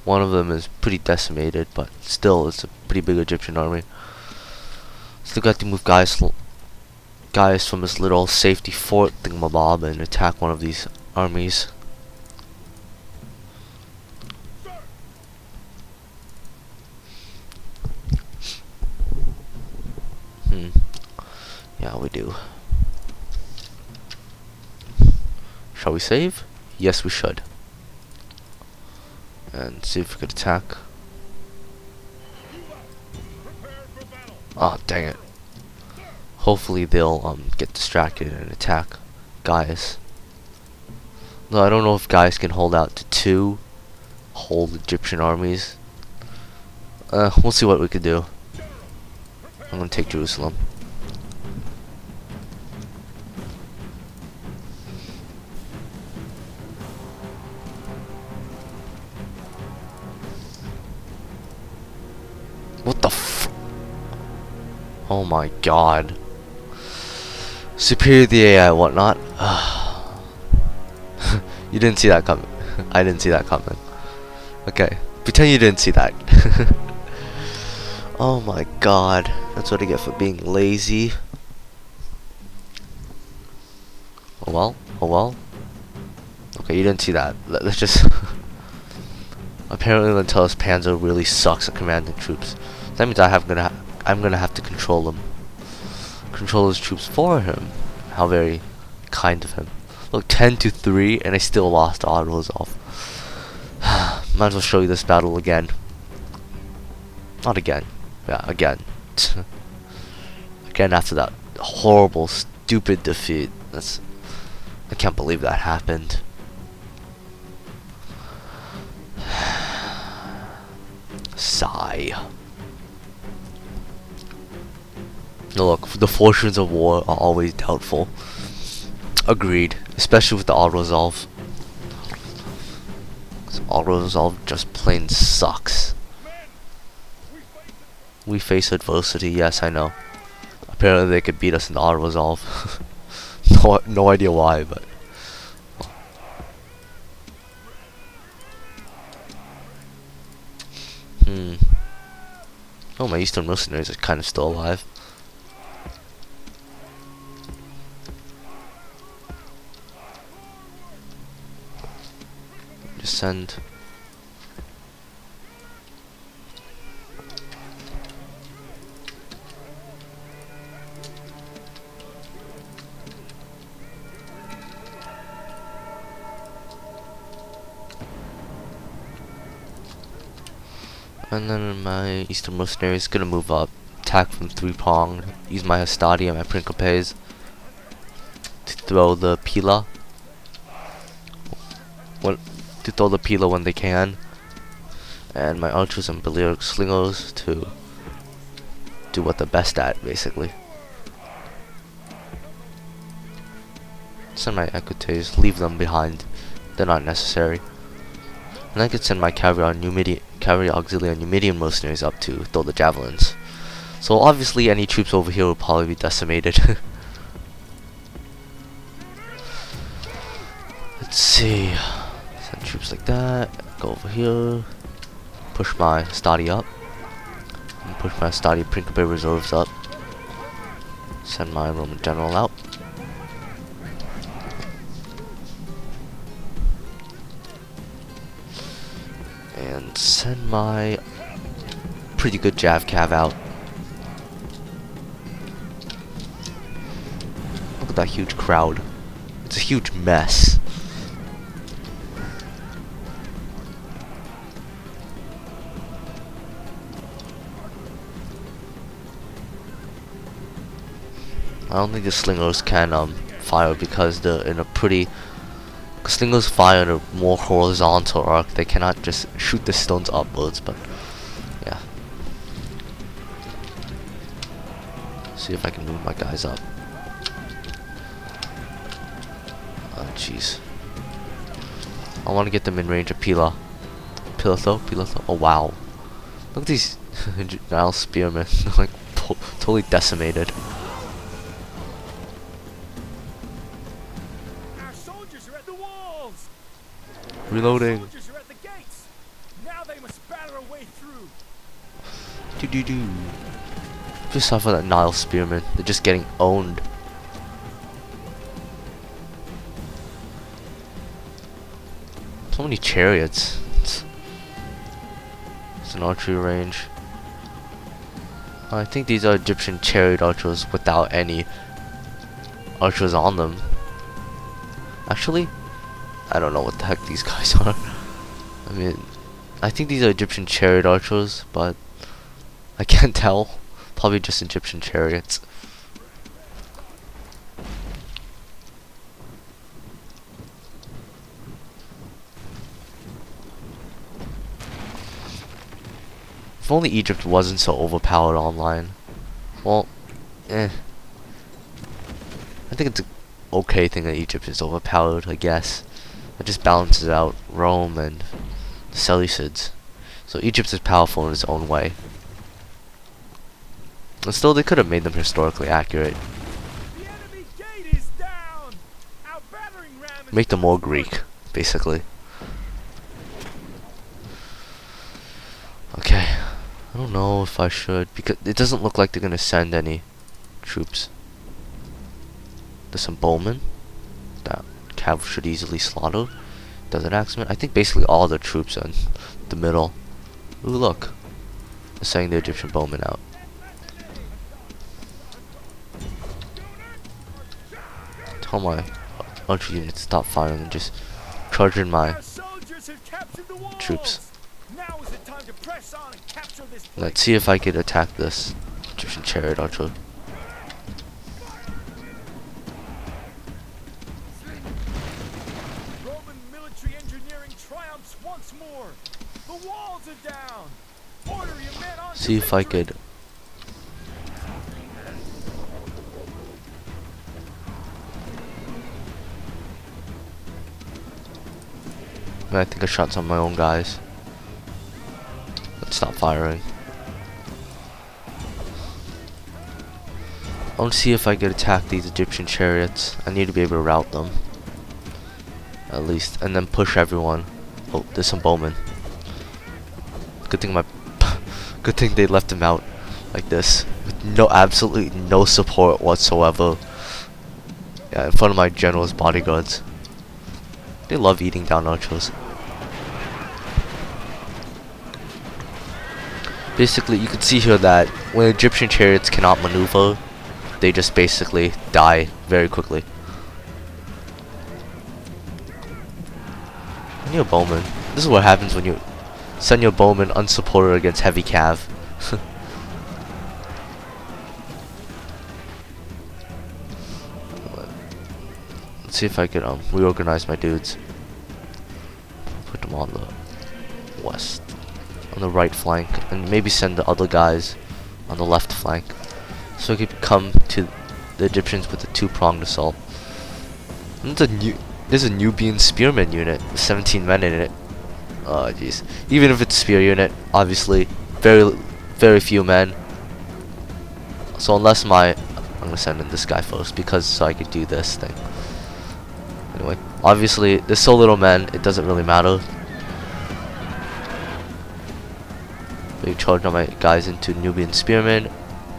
One of them is pretty decimated, but still, it's a pretty big Egyptian army. Still got to move guys from this little safety fort thingamabob and attack one of these armies. Yeah, we do. Shall we save? Yes, we should. And see if we could attack. Oh, dang it. Hopefully they'll get distracted and attack guys. No, I don't know if guys can hold out to 2 whole Egyptian armies. We'll see what we could do. I'm gonna take Jerusalem. What the f— oh my god. Superior the AI, whatnot. You didn't see that coming. I didn't see that coming. Okay, pretend you didn't see that. Oh my god. That's what I get for being lazy. Oh well, oh well. Okay, you didn't see that. Let's just... Apparently Lentella's Panzer really sucks at commanding troops. That means I'm gonna have to control him. Control his troops for him. How very kind of him. Look, 10-3, and I still lost auto resolve. Might as well show you this battle again. Not again. Yeah, again. Again after that horrible, stupid defeat. I can't believe that happened. Sigh. Now look, the fortunes of war are always doubtful. Agreed, especially with the auto-resolve. Auto-resolve just plain sucks. We face adversity, yes, I know. Apparently they could beat us in the auto-resolve. No idea why, but... Oh, my Eastern mercenaries are kind of still alive. Just send... And then my Eastern mercenary is gonna move up, attack from 3-pronged, use my Hastati and my Principes to throw the Pila. To throw the Pila when they can, and my archers and Balearic slingers to do what they're best at, basically. Send my Equites, leave them behind. They're not necessary. And I could send my cavalry auxiliary and Numidian mercenaries up to throw the javelins. So obviously any troops over here will probably be decimated. Let's see. Send troops like that. Go over here. Push my Hastati up. And push my Hastati Principe reserves up. Send my Roman general out. And send my pretty good Jav Cav out. Look at that huge crowd. It's a huge mess. I don't think the slingers can fire because they're in a pretty... Slingers fire in a more horizontal arc. They cannot just shoot the stones upwards, but yeah. See if I can move my guys up. Oh jeez. I want to get them in range of Pila. Pila throw? Oh wow. Look at these Nile spearmen. They're like totally decimated. Our soldiers are at the walls. Reloading. Our soldiers are at the gates. Now they must batter a way through. Do do do. Just suffer that Nile spearmen. They're just getting owned. So many chariots. It's an archery range. I think these are Egyptian chariot archers without any archers on them. Actually, I don't know what the heck these guys are. I mean, I think these are Egyptian chariot archers, but I can't tell. Probably just Egyptian chariots. If only Egypt wasn't so overpowered online. Well, I think it's an okay thing that Egypt is overpowered, I guess. It just balances out Rome and the Seleucids. So Egypt is powerful in its own way. And still, they could have made them historically accurate. The enemy gate is down. Our battering ram is Make them more Greek, basically. Okay. I don't know if I should, because it doesn't look like they're gonna send any troops. There's some bowmen that Cav should easily slaughter. Desert axemen. I think basically all the troops are in the middle. Ooh, look. They're sending the Egyptian bowmen out. Tell my archer unit to stop firing and just charge in my troops. Now is the time to press on and capture this place. Let's see if I could attack this Egyptian chariot archer. Roman military engineering triumphs once more. The walls are down. Order your men on. See if I could. I think I shot some of my own guys. Let's stop firing. I want to see if I could attack these Egyptian chariots. I need to be able to route them. At least. And then push everyone. Oh, there's some bowmen. Good thing good thing they left them out like this. With absolutely no support whatsoever. Yeah, in front of my general's bodyguards. They love eating down archers. Basically, you can see here that when Egyptian chariots cannot maneuver, they just basically die very quickly. I need a bowman. This is what happens when you send your bowman unsupported against heavy cav. Let's see if I can reorganize my dudes. Put them on the west, on the right flank, and maybe send the other guys on the left flank, so we could come to the Egyptians with a two-pronged assault. And there's a Nubian spearman unit, 17 men in it. Oh jeez. Even if it's spear unit, obviously very few men. So unless I'm gonna send in this guy first because so I could do this thing. Anyway, obviously there's so little men, it doesn't really matter. They charge all my guys into Nubian spearmen,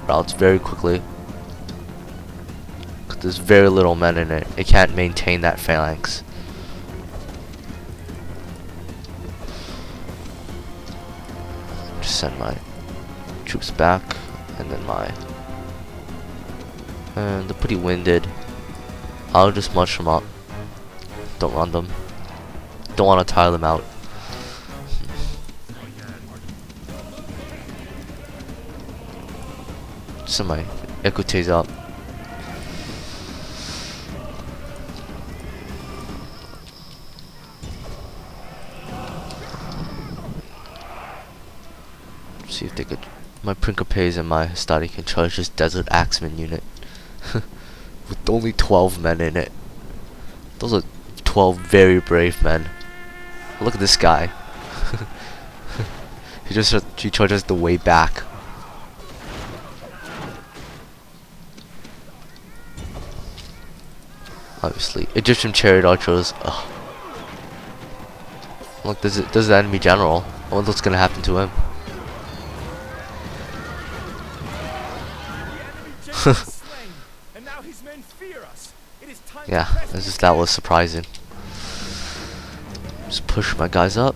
routes very quickly. Cause there's very little men in it. It can't maintain that phalanx. Just send my troops back, and then and they're pretty winded. I'll just march them up. Don't run them. Don't want to tire them out. Send my equites up. See if they could. My Principes and my Hastati can charge this Desert Axeman unit with only 12 men in it. Those are 12 very brave men. Look at this guy. he charges the way back. Obviously, Egyptian chariot archers. Ugh. Look, there's the enemy general. I wonder what's gonna happen to him. The enemy general is slain, and now his men fear us. It is time to Yeah, press it's just ahead. that was surprising. Just push my guys up.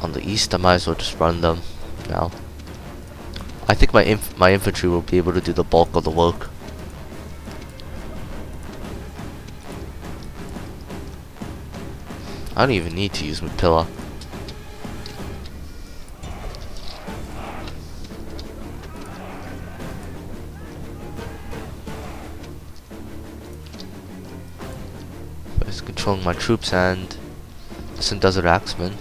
On the east, I might as well just run them now. I think my infantry will be able to do the bulk of the work. I don't even need to use my pillar. Just controlling my troops and some desert axemen.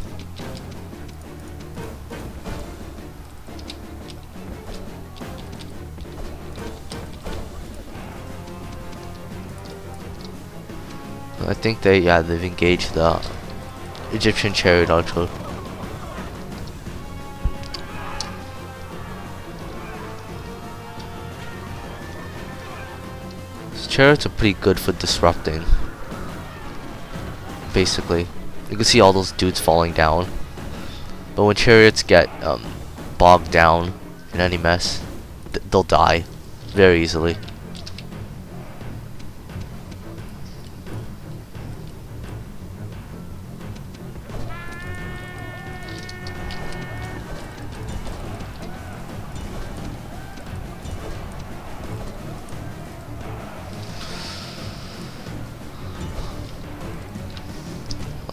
I think they've engaged the Egyptian chariot archer. These chariots are pretty good for disrupting. Basically, you can see all those dudes falling down. But when chariots get bogged down in any mess, they'll die very easily.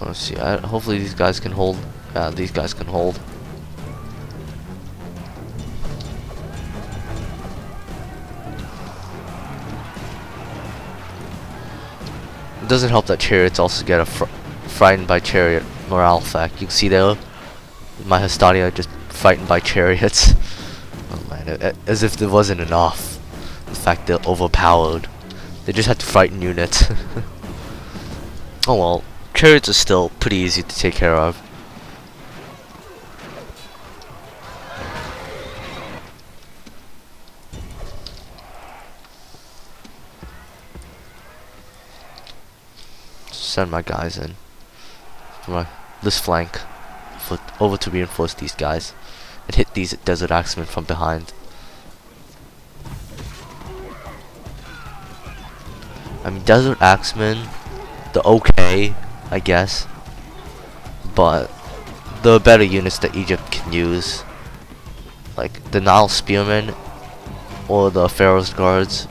Let's see. Hopefully these guys can hold. Yeah, these guys can hold. It doesn't help that chariots also get a frightened by chariot morale effect. You can see there, my Hastadia just frightened by chariots. Oh man, as if there wasn't enough. The fact they're overpowered. They just had to frighten units. Oh well. Chariots are still pretty easy to take care of. Send my guys in. This flank over to reinforce these guys and hit these desert axemen from behind. I mean, desert axemen, they're okay, I guess, but there are better units that Egypt can use, like the Nile spearmen or the Pharaoh's guards.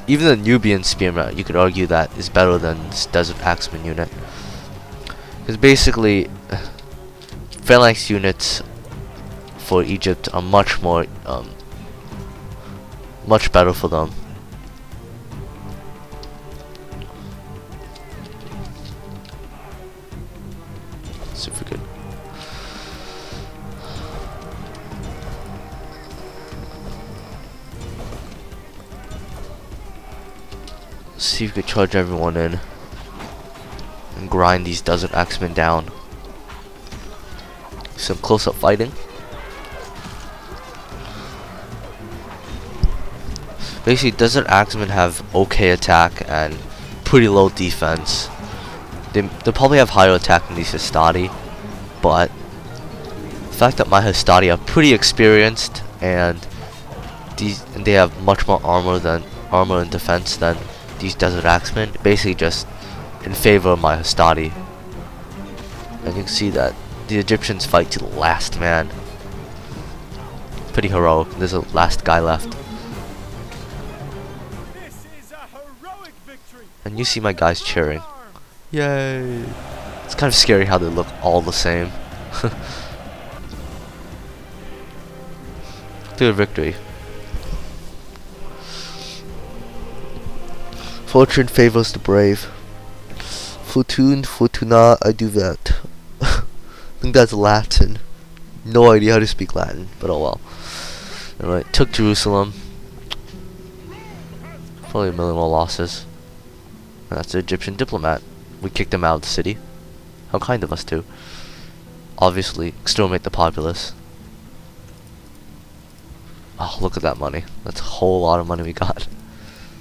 Even the Nubian spearmen, you could argue that is better than this desert axeman unit, because basically phalanx units for Egypt are much better for them. See if we could. See if we could charge everyone in and grind these desert axemen down. Some close-up fighting. Basically, desert axemen have okay attack and pretty low defense. They'll probably have higher attack than these Hastati, but the fact that my Hastati are pretty experienced and they have much more armor and defense than these desert axemen, basically just in favor of my Hastati. And you can see that the Egyptians fight to the last man. Pretty heroic. There's a last guy left. This is a heroic victory. And you see my guys cheering. Yay! It's kind of scary how they look all the same. Good victory. Fortune favors the brave. Fortune, fortuna, I do that. I think that's Latin. No idea how to speak Latin, but oh well. Anyway, took Jerusalem. Probably 1 million more losses. And that's the Egyptian diplomat. We kicked him out of the city. How kind of us to. Obviously, exterminate the populace. Oh, look at that money. That's a whole lot of money we got.